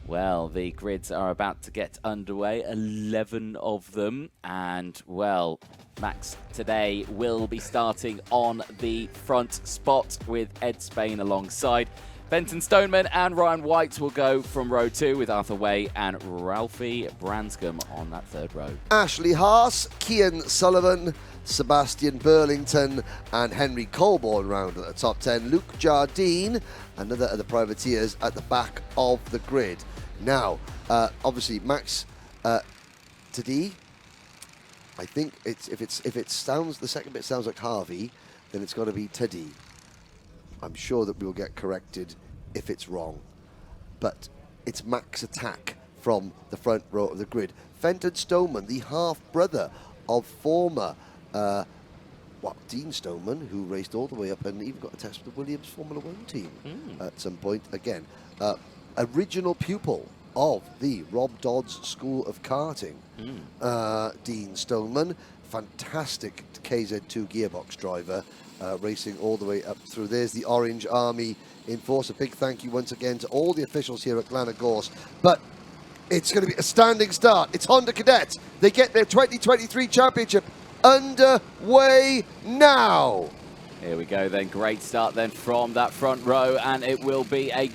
Well, the grids are about to get underway, 11 of them, and, well, Max today will be starting on the front spot with Ed Spain alongside. Benton Stoneman and Ryan White will go from row 2 with Arthur Way and Ralphie Branscombe on that third row. Ashley Haas, Cian Sullivan, Sebastian Burlington and Henry Colborne round at the top 10. Luke Jardine, another of the privateers at the back of the grid. Now, obviously, Max today, I think if it sounds, the second bit sounds like Harvey, then it's got to be Teddy. I'm sure that we'll get corrected if it's wrong, but it's Max Attack from the front row of the grid. Fenton Stoneman, the half-brother of former Dean Stoneman, who raced all the way up and even got a test with the Williams Formula One team at some point. Again, original pupil of the Rob Dodds School of Karting. Dean Stoneman, fantastic KZ2 gearbox driver, racing all the way up through. There's the Orange Army in force. A big thank you once again to all the officials here at Glenagorse. But it's going to be a standing start. It's Honda Cadet. They get their 2023 championship underway now. Here we go then, great start then from that front row, and it will be a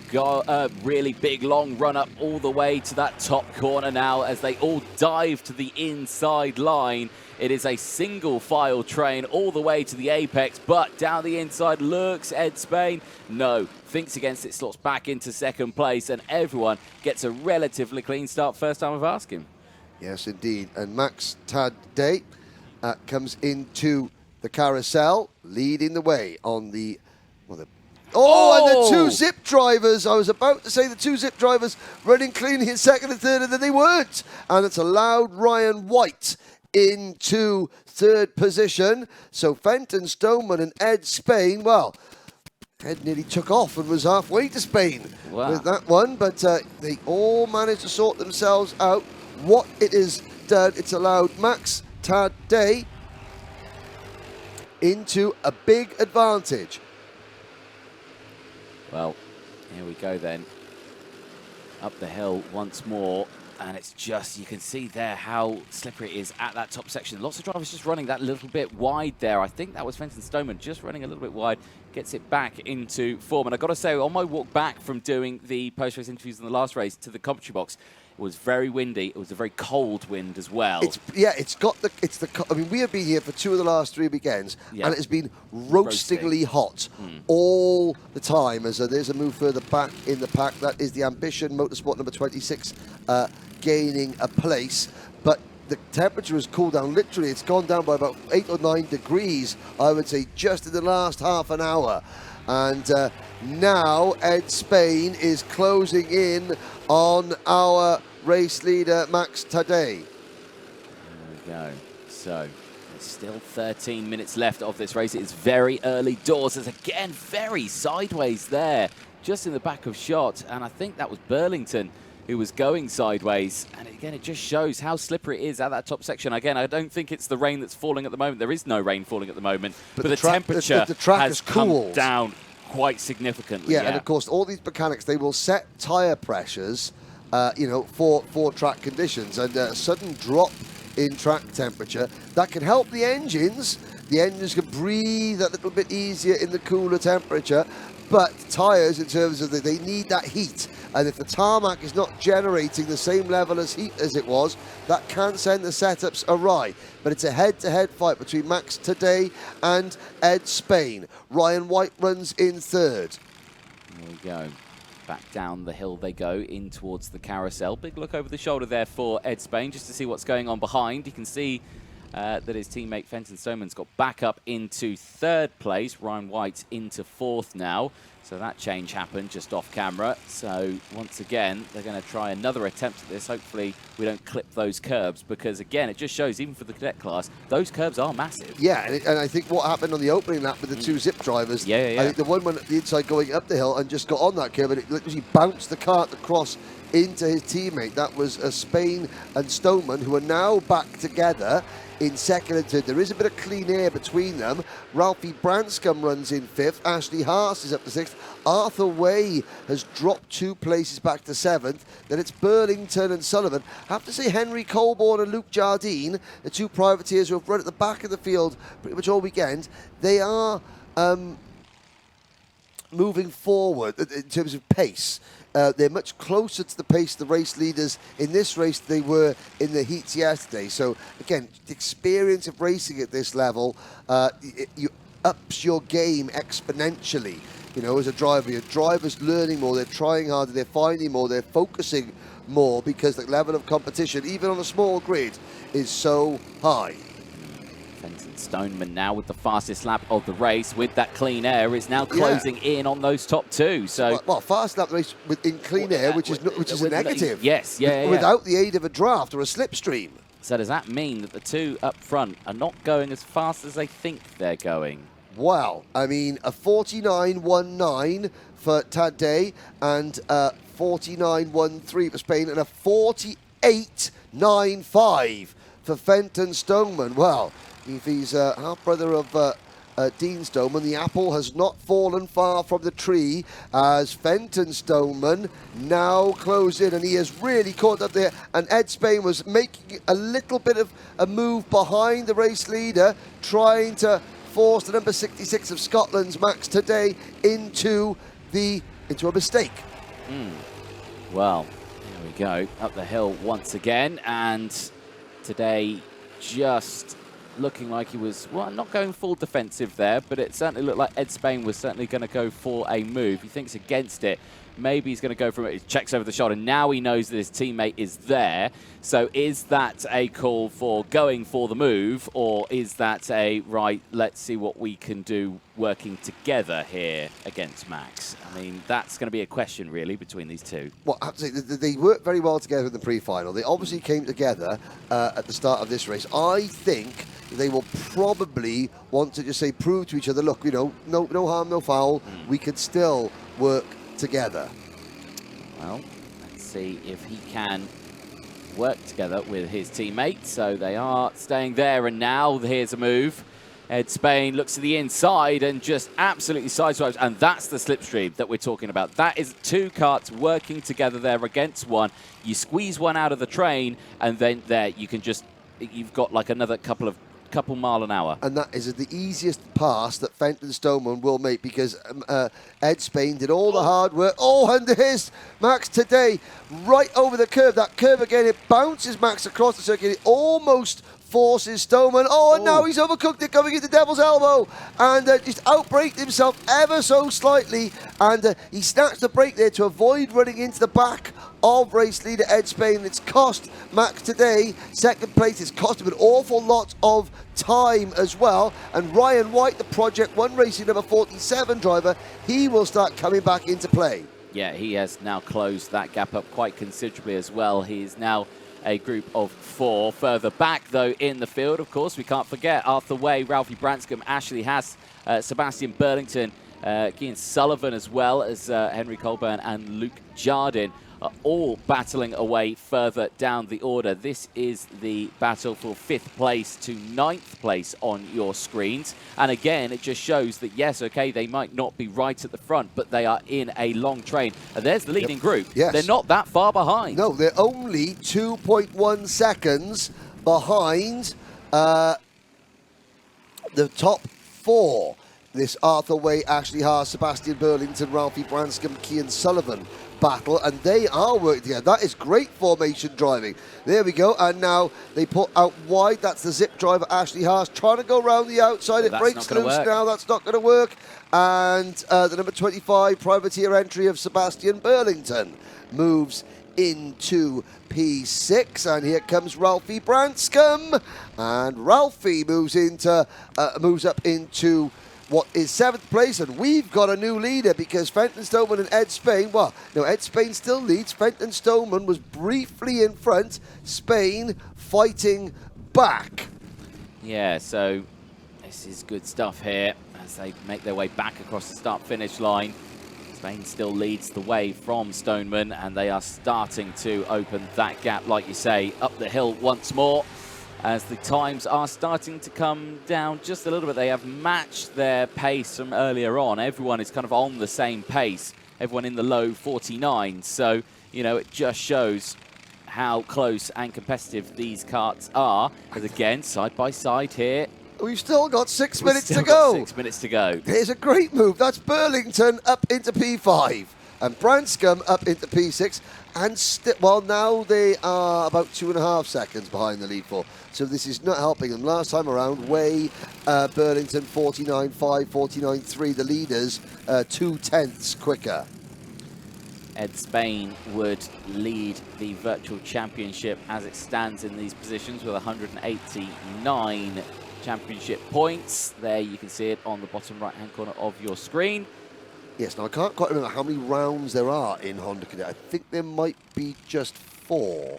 really big long run up all the way to that top corner now as they all dive to the inside line. It is a single file train all the way to the apex, but down the inside lurks Ed Spain. No, thinks against it, slots back into second place, and everyone gets a relatively clean start first time of asking. Yes, indeed. And Max Tadday comes into the carousel, leading the way on the... and the two Zip drivers. I was about to say the two Zip drivers running cleanly in second and third, and then they weren't. And it's allowed Ryan White into third position. So Fenton Stoneman and Ed Spain, well, Ed nearly took off and was halfway to Spain with that one, but they all managed to sort themselves out. What it has done, it's allowed Max Tadday into a big advantage. Well, here we go then. Up the hill once more. And it's just, you can see there how slippery it is at that top section. Lots of drivers just running that little bit wide there. I think that was Fenton Stoneman just running a little bit wide, gets it back into form. And I've got to say, on my walk back from doing the post-race interviews in the last race to the commentary box, it was very windy. It was a very cold wind as well. I mean, we have been here for 2 of the last 3 weekends, and it has been roastingly hot all the time. As there's a move further back in the pack. That is the Ambition Motorsport number 26 gaining a place. But the temperature has cooled down. Literally, it's gone down by about 8 or 9 degrees, I would say, just in the last half an hour. And now Ed Spain is closing in on our race leader, Max Tadday. There we go. So, there's still 13 minutes left of this race. It is very early doors. There's again very sideways there, just in the back of shot. And I think that was Burlington who was going sideways. And again, it just shows how slippery it is at that top section. Again, I don't think it's the rain that's falling at the moment. There is no rain falling at the moment. But the temperature the track has come down quite significantly. Yeah, and of course, all these mechanics, they will set tyre pressures, for track conditions. And a sudden drop in track temperature, that can help the engines. The engines can breathe a little bit easier in the cooler temperature. But tyres, in terms of they need that heat. And if the tarmac is not generating the same level of heat as it was, that can send the setups awry. But it's a head-to-head fight between Max Tadday and Ed Spain. Ryan White runs in third. There we go. Back down the hill they go, in towards the carousel. Big look over the shoulder there for Ed Spain, just to see what's going on behind. You can see that his teammate Fenton Stoneman's got back up into third place. Ryan White into fourth now. So that change happened just off camera. So once again, they're going to try another attempt at this. Hopefully we don't clip those curbs, because again, it just shows, even for the cadet class, those curbs are massive. Yeah, and I think what happened on the opening lap with the two Zip drivers, I think the one went at the inside going up the hill and just got on that curb, and it literally bounced the kart across into his teammate. That was Spain and Stoneman, who are now back together in second and third. There is a bit of clean air between them. Ralphie Branscombe runs in fifth. Ashley Haas is up to sixth. Arthur Way has dropped 2 places back to seventh. Then it's Burlington and Sullivan. I have to say Henry Colborne and Luke Jardine, the 2 privateers who have run at the back of the field pretty much all weekend, they are moving forward in terms of pace. They're much closer to the pace of the race leaders in this race than they were in the heats yesterday. So, again, the experience of racing at this level, you ups your game exponentially. You know, as a driver, your driver's learning more, they're trying harder, they're finding more, they're focusing more because the level of competition, even on a small grid, is so high. Fenton Stoneman now with the fastest lap of the race with that clean air is now closing in on those top 2. So well, fast lap race in clean air, which is a negative. Yes, without the aid of a draft or a slipstream. So does that mean that the 2 up front are not going as fast as they think they're going? Well, I mean, a 49.19 for Tadej and 49.13 for Spain and a 48.95 for Fenton Stoneman. Well, if he's half-brother of Dean Stoneman, the apple has not fallen far from the tree as Fenton Stoneman now closed in, and he has really caught up there. And Ed Spain was making a little bit of a move behind the race leader, trying to force the number 66 of Scotland's Max Tadej into a mistake. Well, here we go, up the hill once again, and Tadej just looking like he was, well, not going full defensive there, but it certainly looked like Ed Spain was certainly going to go for a move. He thinks against it. Maybe he's going to go for it. He checks over the shoulder. Now he knows that his teammate is there. So is that a call for going for the move, or is that a, right, let's see what we can do working together here against Max? I mean, that's going to be a question, really, between these 2. Well, I have to say, they worked very well together in the pre-final. They obviously came together at the start of this race. I think they will probably want to just say, prove to each other, look, you know, no harm, no foul. We can still work together. Well, let's see if he can work together with his teammate. So they are staying there, and now here's a move. Ed Spain looks to the inside and just absolutely sideswipes, and that's the slipstream that we're talking about. That is 2 karts working together there against one. You squeeze one out of the train, and then there you can just, you've got like another couple mile an hour. And that is the easiest pass that Fenton Stoneman will make, because Ed Spain did all the hard work. Oh, and there's Max Tadej right over the curve. That curve again, it bounces Max across the circuit. It almost forces Stoneman. Oh, and now he's overcooked it, coming into Devil's Elbow, and just outbraked himself ever so slightly, and he snatched the brake there to avoid running into the back of race leader Ed Spain. It's cost Max Tadej second place. It's cost him an awful lot of time as well. And Ryan White, the Project 1 Racing number 47 driver, he will start coming back into play. Yeah, he has now closed that gap up quite considerably as well. He's now a group of 4. Further back, though, in the field, of course, we can't forget Arthur Way, Ralphie Branscombe, Ashley Haas, Sebastian Burlington, Kean Sullivan, as well as Henry Colburn and Luke Jardine, are all battling away further down the order. This is the battle for 5th place to 9th place on your screens. And again, it just shows that, yes, okay, they might not be right at the front, but they are in a long train. And there's the leading group. Yes. They're not that far behind. No, they're only 2.1 seconds behind the top 4. This Arthur Way, Ashley Haas, Sebastian Burlington, Ralphie Branscombe, Kean Sullivan battle, and they are working together. That is great formation driving. There we go, and now they put out wide. That's the Zip driver, Ashley Haas, trying to go around the outside. It breaks loose now. That's not going to work. And the number 25 privateer entry of Sebastian Burlington moves into P6, and here comes Ralphie Branscombe, and Ralphie moves up into what is 7th place, and we've got a new leader because Fenton Stoneman and Ed Spain, well, no, Ed Spain still leads. Fenton Stoneman was briefly in front. Spain fighting back. Yeah, so this is good stuff here as they make their way back across the start-finish line. Spain still leads the way from Stoneman, and they are starting to open that gap, like you say, up the hill once more. As the times are starting to come down just a little bit. They have matched their pace from earlier on. Everyone is kind of on the same pace. Everyone in the low 49. So, you know, it just shows how close and competitive these karts are. As again, side by side here. We've still got 6 minutes to go. 6 minutes to go. Here's a great move. That's Burlington up into P5 and Branscombe up into P6. And well, now they are about 2.5 seconds behind the lead four. So this is not helping them. Last time around, Burlington 49.5, 49.3. The leaders 0.2 quicker. Ed Spain would lead the virtual championship as it stands in these positions with 189 championship points. There you can see it on the bottom right-hand corner of your screen. Yes, now I can't quite remember how many rounds there are in Honda Cadet. I think there might be just 4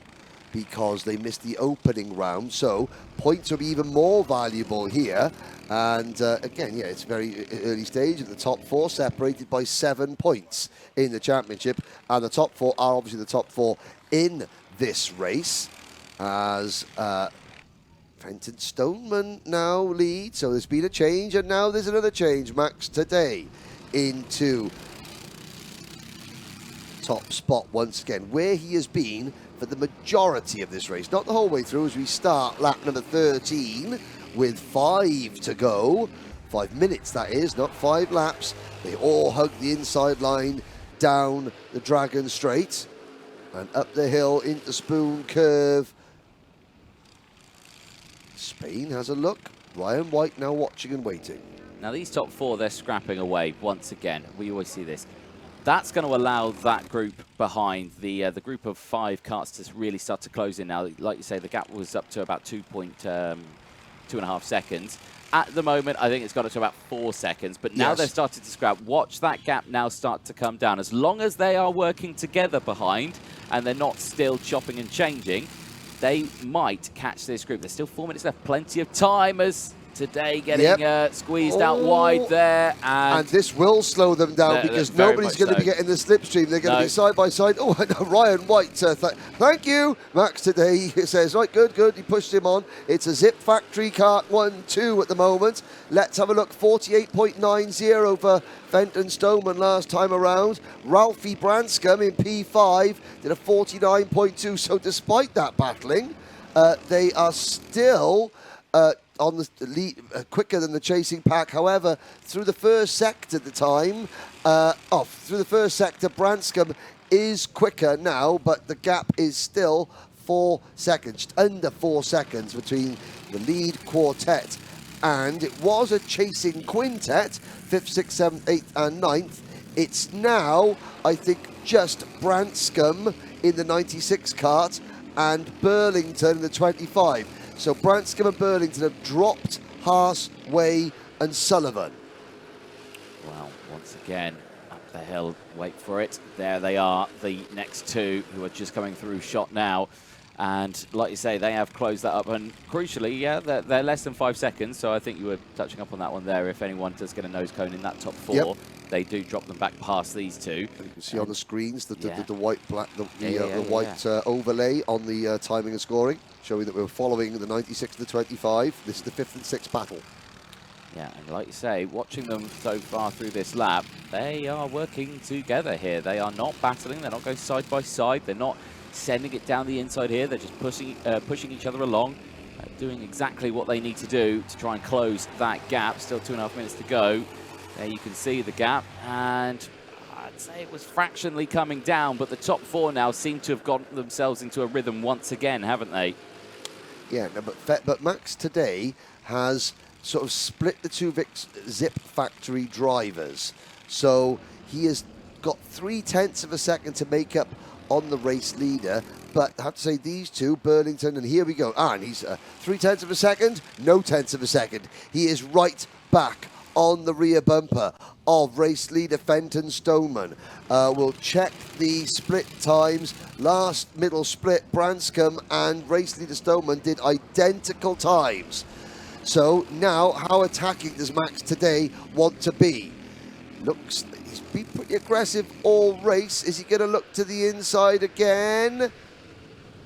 because they missed the opening round. So points will be even more valuable here. And again, yeah, it's very early stage. And the top 4 separated by 7 points in the championship. And the top 4 are obviously the top 4 in this race as Fenton Stoneman now leads. So there's been a change and now there's another change. Max Today into top spot once again, where he has been for the majority of this race. Not the whole way through as we start lap number 13 with 5 to go. 5 minutes, that is, not 5 laps. They all hug the inside line down the Dragon Straight and up the hill into Spoon Curve. Spain has a look. Ryan White now watching and waiting. Now these top 4, they're scrapping away once again. We always see this. That's going to allow that group behind, the group of 5 karts, to really start to close in now. Like you say, the gap was up to about 2.5 seconds. At the moment, I think it's got up to about 4 seconds. But now they've started to scrap. Watch that gap now start to come down. As long as they are working together behind and they're not still chopping and changing, they might catch this group. There's still 4 minutes left. Plenty of time as Today getting squeezed out wide there. And this will slow them down because nobody's going to be getting the slipstream. They're going to be side by side. Oh, and Ryan White, thank you. Max Today says, right, good. He pushed him on. It's a Zip Factory kart 1-2 at the moment. Let's have a look. 48.90 for Fenton Stoneman last time around. Ralphie Branscombe in P5 did a 49.2. So despite that battling, they are still on the lead, quicker than the chasing pack. However, through the first sector Branscombe is quicker now, but the gap is still 4 seconds, under 4 seconds between the lead quartet. And it was a chasing quintet, 5th, 6th, 7th, 8th and 9th. It's now, I think, just Branscombe in the 96 kart and Burlington in the 25. So Branscombe and Burlington have dropped Haas, Way and Sullivan. Well, once again, up the hill, wait for it. There they are, the next 2 who are just coming through shot now. And like you say, they have closed that up. And crucially, yeah, they're less than 5 seconds. So I think you were touching up on that one there. If anyone does get a nose cone in that top 4, they do drop them back past these 2. You can see on the screens the white white overlay on the timing and scoring, showing that we're following the 96 to the 25. This is the 5th and 6th battle. Yeah, and like you say, watching them so far through this lap, they are working together here. They are not battling. They're not going side by side. They're not sending it down the inside here. They're just pushing each other along, doing exactly what they need to do to try and close that gap. Still 2.5 minutes to go. There you can see the gap, and I'd say it was fractionally coming down, but the top 4 now seem to have gotten themselves into a rhythm once again, haven't they? Yeah, no, but Max Today has sort of split the 2 Zip Factory drivers. So he has got 0.3 of a second to make up on the race leader. But I have to say, these 2, Burlington, and here we go. And he's 0.3 of a second, no 10ths of a second. He is right back on the rear bumper of race leader Fenton Stoneman. We'll check the split times. Last middle split, Branscombe and race leader Stoneman did identical times. So now, how attacking does Max Today want to be? Looks, He's been pretty aggressive all race. Is he going to look to the inside again?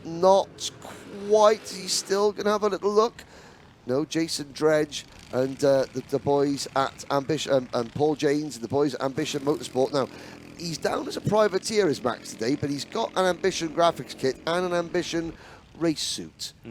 Not quite. He's still going to have a little look. No, Jason Dredge and the boys at Ambition, and Paul Janes and the boys at Ambition Motorsport. Now, he's down as a privateer, is Max today, but he's got an Ambition graphics kit and an Ambition race suit. I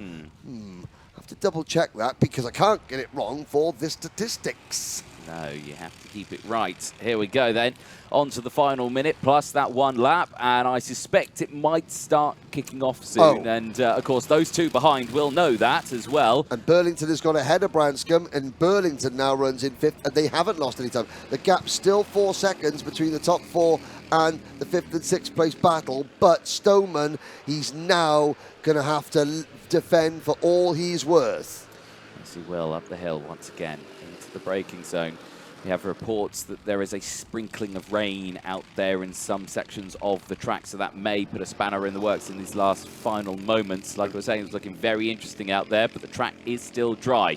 have to double check that because I can't get it wrong for the statistics. No, you have to keep it right. Here we go then. On to the final minute plus that one lap, and I suspect it might start kicking off soon. And of course, those two behind will know that as well. And Burlington has got ahead of Branscombe, and Burlington now runs in 5th, and they haven't lost any time. The gap's still 4 seconds between the top 4 and the 5th and 6th place battle, but Stoneman, he's now going to have to defend for all he's worth. Yes, he will, up the hill once again into the braking zone. We have reports that there is a sprinkling of rain out there in some sections of the track, so that may put a spanner in the works in these last final moments. Like I was saying, it's looking very interesting out there, but the track is still dry.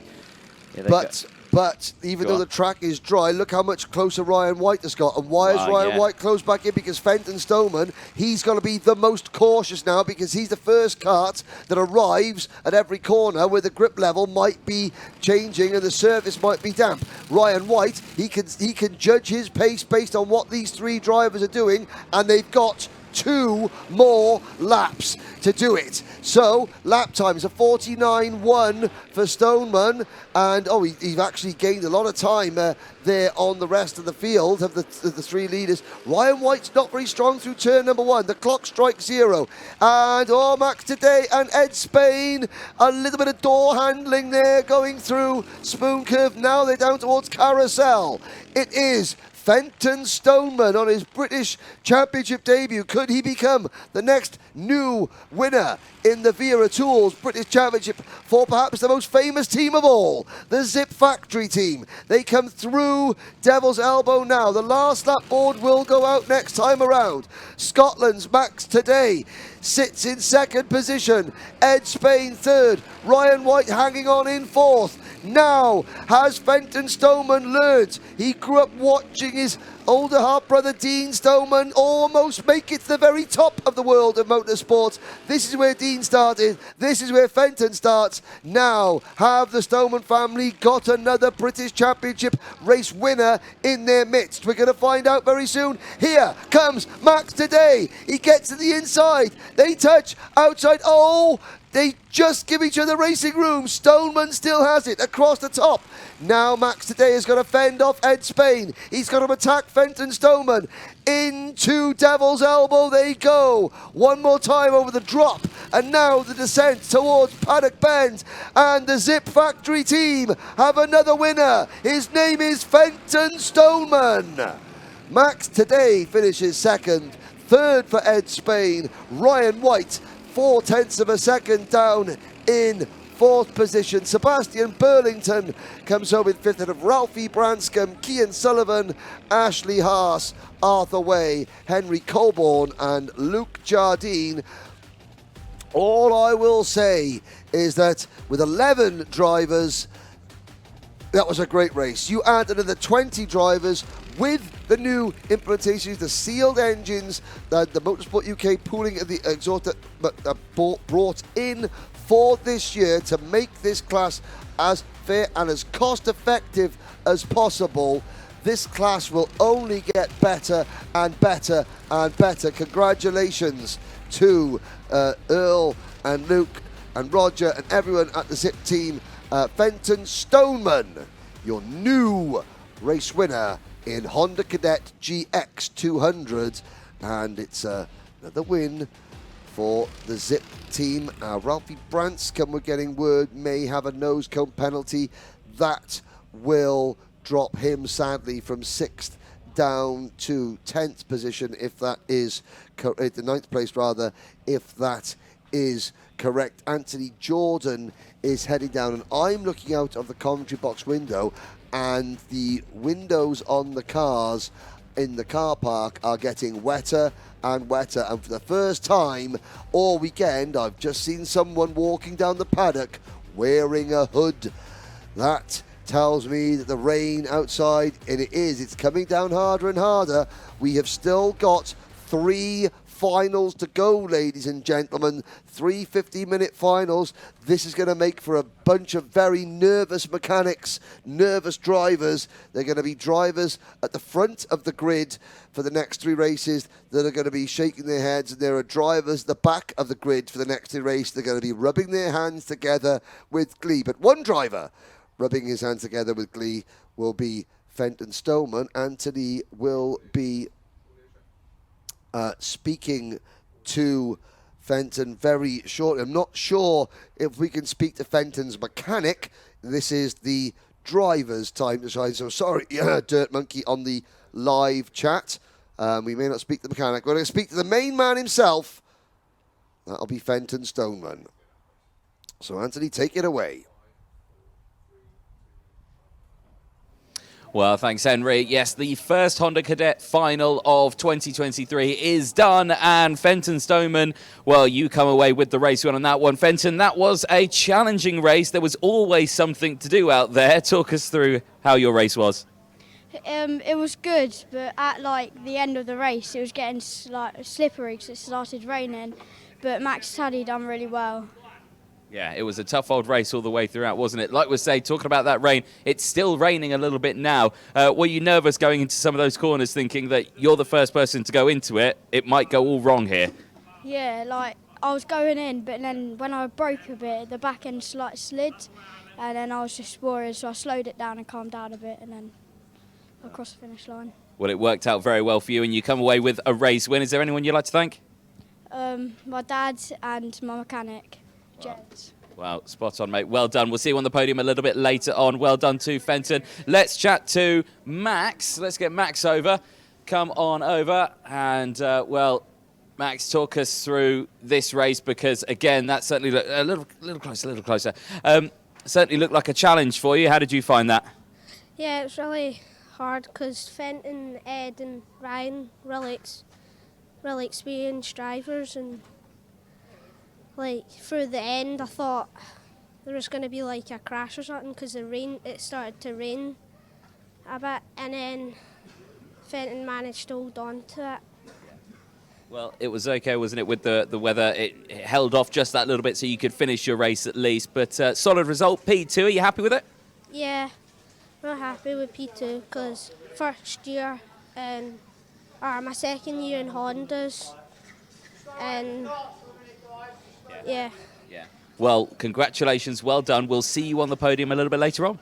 But even though the track is dry, look how much closer Ryan White has got. And why is Ryan White close back in? Because Fenton Stoneman, he's going to be the most cautious now because he's the first kart that arrives at every corner where the grip level might be changing and the surface might be damp. Ryan White, he can judge his pace based on what these 3 drivers are doing, and they've got 2 more laps to do it. So lap times are 49.1 for Stoneman, and he's actually gained a lot of time there on the rest of the field of the 3 leaders. Ryan White's not very strong through turn number 1. The clock strikes 0, and Max today and Ed Spain, a little bit of door handling there going through Spoon Curve. Now they're down towards Carousel. It is Fenton Stoneman on his British Championship debut. Could he become the next new winner in the Wera Tools British Championship for perhaps the most famous team of all, the Zip Factory team? They come through Devil's Elbow now. The last lap board will go out next time around. Scotland's Max today sits in 2nd position. Ed Spain 3rd. Ryan White hanging on in 4th. Now, has Fenton Stoneman learned? He grew up watching his older half-brother Dean Stoneman almost make it to the very top of the world of motorsports. This is where Dean started. This is where Fenton starts. Now, have the Stoneman family got another British Championship race winner in their midst? We're going to find out very soon. Here comes Max today. He gets to the inside. They touch outside. They just give each other racing room. Stoneman still has it across the top. Now Max today is going to fend off Ed Spain. He's going to attack Fenton Stoneman. Into Devil's Elbow they go. One more time over the drop. And now the descent towards Paddock Bend. And the Zip Factory team have another winner. His name is Fenton Stoneman. Max today finishes 2nd. 3rd for Ed Spain. Ryan White 0.4 of a second down in 4th position. Sebastian Burlington comes home in 5th of Ralphie Branscombe, Cian Sullivan, Ashley Haas, Arthur Way, Henry Colborne and Luke Jardine. All I will say is that with 11 drivers, that was a great race. You add another 20 drivers with the new implementations, the sealed engines that the Motorsport UK pooling of the exhaust brought in for this year to make this class as fair and as cost effective as possible. This class will only get better and better and better. Congratulations to Earl and Luke and Roger and everyone at the Zip team. Fenton Stoneman, your new race winner in Honda Cadet GX 200, and it's another win for the Zip team. Ralphie Branscombe, we're getting word, may have a nose cone penalty. That will drop him sadly from 6th down to 10th position, if that is the 9th place rather, if that is correct. Anthony Jordan is heading down, and I'm looking out of the commentary box window, and the windows on the cars in the car park are getting wetter and wetter, and for the first time all weekend I've just seen someone walking down the paddock wearing a hood. That tells me that the rain outside, and it is, it's coming down harder and harder. We have still got 3 finals to go, ladies and gentlemen. 3 50-minute finals. This is going to make for a bunch of very nervous mechanics, nervous drivers. They're going to be drivers at the front of the grid for the next 3 races that are going to be shaking their heads, and there are drivers at the back of the grid for the next 3 races. They're going to be rubbing their hands together with glee. But one driver rubbing his hands together with glee will be Fenton Stoneman. Anthony will be speaking to Fenton very shortly. I'm not sure if we can speak to Fenton's mechanic. This is the driver's time to shine. So sorry, Dirt Monkey on the live chat. We may not speak to the mechanic. We're going to speak to the main man himself. That'll be Fenton Stoneman. So Anthony, take it away. Well, thanks, Henry. Yes, the first Honda Cadet final of 2023 is done, and Fenton Stoneman, well, you come away with the race win on that one. Fenton, that was a challenging race. There was always something to do out there. Talk us through how your race was. It was good, but at the end of the race, it was getting slippery because it started raining. But Max Taddy done really well. Yeah, it was a tough old race all the way throughout, wasn't it? Like we say, talking about that rain, it's still raining a little bit now. Were you nervous going into some of those corners, thinking that you're the first person to go into it? It might go all wrong here. Yeah, I was going in, but then when I broke a bit, the back end slid, and then I was just worried, so I slowed it down and calmed down a bit, and then I crossed the finish line. Well, it worked out very well for you, and you come away with a race win. Is there anyone you'd like to thank? My dad and my mechanic. Jets. Well, spot on, mate. Well done. We'll see you on the podium a little bit later on. Well done to Fenton. Let's chat to Max. Let's get Max over. Come on over. And, well, Max, talk us through this race because, again, that certainly looked a little closer. Certainly looked like a challenge for you. How did you find that? Yeah, it was really hard because Fenton, Ed and Ryan really experienced drivers, and through the end I thought there was going to be a crash or something because it started to rain a bit, and then Fenton managed to hold on to it. Well, it was okay, wasn't it, with the weather? It held off just that little bit so you could finish your race at least. But solid result, P2. Are you happy with it? Yeah, we're happy with P2 because first year and my second year in Hondas, and yeah. Well, congratulations. Well done. We'll see you on the podium a little bit later on.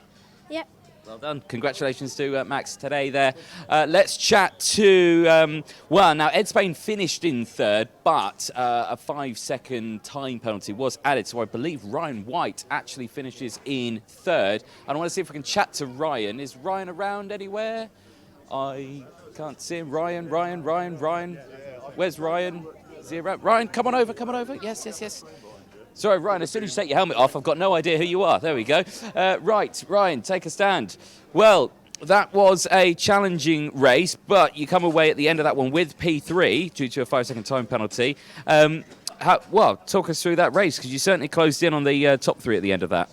Yep. Well done. Congratulations to Max today there. Let's chat to, well, now Ed Spain finished in third, but a 5-second time penalty was added. So I believe Ryan White actually finishes in third. And I want to see if we can chat to Ryan. Is Ryan around anywhere? I can't see him. Ryan. Where's Ryan? Is he around? Ryan, come on over. Yes. Sorry, Ryan, as soon as you take your helmet off, I've got no idea who you are. There we go. Right, Ryan, take a stand. Well, that was a challenging race, but you come away at the end of that one with P3 due to a 5-second time penalty. Talk us through that race, because you certainly closed in on the top 3 at the end of that.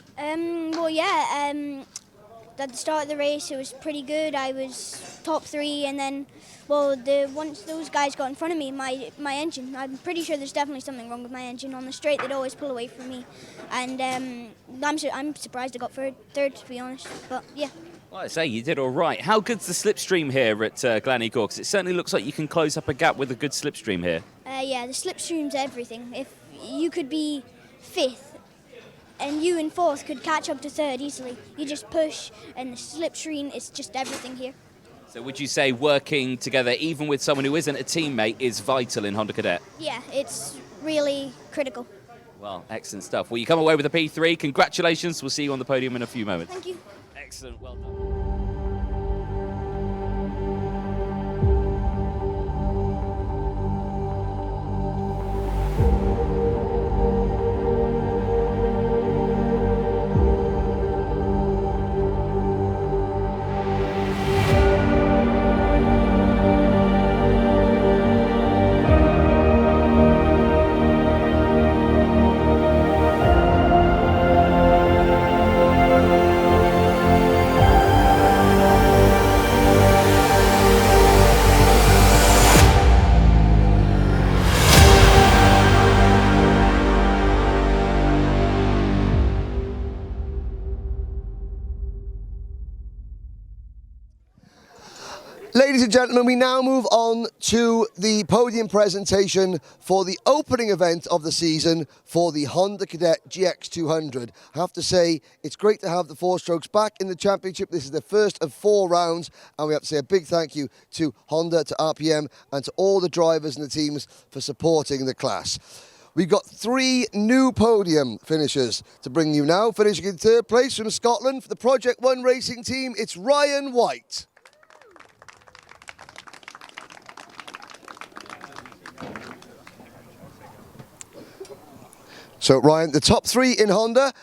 At the start of the race, it was pretty good. I was top 3, and then, once those guys got in front of me, my engine, I'm pretty sure there's definitely something wrong with my engine. On the straight, they'd always pull away from me, and I'm surprised I got third, to be honest. But yeah. Well, I say you did all right. How good's the slipstream here at Gleneagles? Because it certainly looks like you can close up a gap with a good slipstream here. The slipstream's everything. If you could be 5th, and you in 4th could catch up to 3rd easily. You just push, and the slipstream is just everything here. So would you say working together, even with someone who isn't a teammate, is vital in Honda Cadet? Yeah, it's really critical. Well, excellent stuff. Well, you come away with a P3. Congratulations. We'll see you on the podium in a few moments. Thank you. Excellent. Well done. Ladies and gentlemen, we now move on to the podium presentation for the opening event of the season for the Honda Cadet GX200. I have to say, it's great to have the four-strokes back in the championship. This is the first of 4 rounds, and we have to say a big thank you to Honda, to RPM, and to all the drivers and the teams for supporting the class. We've got 3 new podium finishers to bring you now. Finishing in 3rd place from Scotland for the Project 1 racing team, it's Ryan White. So Ryan, the top 3 in Honda,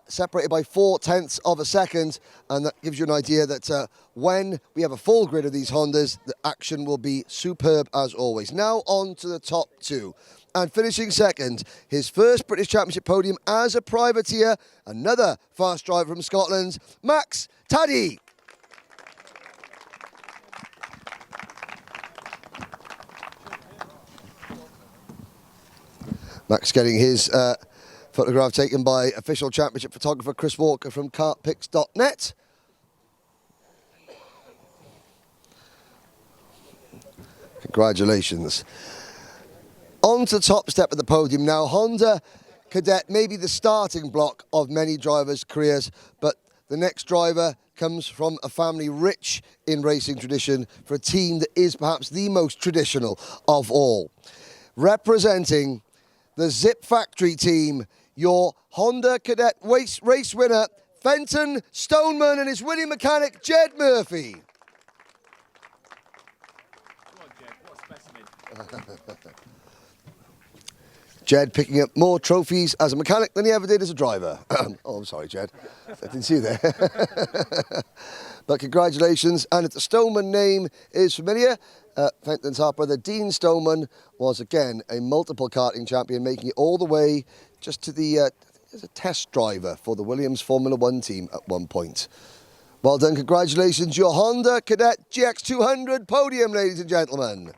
separated by 0.4 of a second, and that gives you an idea that when we have a full grid of these Hondas, the action will be superb as always. Now on to the top 2. And finishing second, his first British Championship podium as a privateer, another fast driver from Scotland, Max Taddy. Max getting his photograph taken by official championship photographer Chris Walker from kartpics.net. Congratulations. On to the top step of the podium now. Honda Cadet may be the starting block of many drivers' careers, but the next driver comes from a family rich in racing tradition for a team that is perhaps the most traditional of all. Representing the Zip Factory team, your Honda Cadet race winner, Fenton Stoneman, and his winning mechanic, Jed Murphy. Come on, Jed, what a specimen. Jed picking up more trophies as a mechanic than he ever did as a driver. Oh, I'm sorry, Jed. I didn't see you there. But congratulations. And if the Stoneman name is familiar, Fenton's half-brother Dean Stoneman was again a multiple karting champion, making it all the way just to the as a test driver for the Williams Formula 1 team at one point. Well done, congratulations, your Honda Cadet GX200 podium, ladies and gentlemen.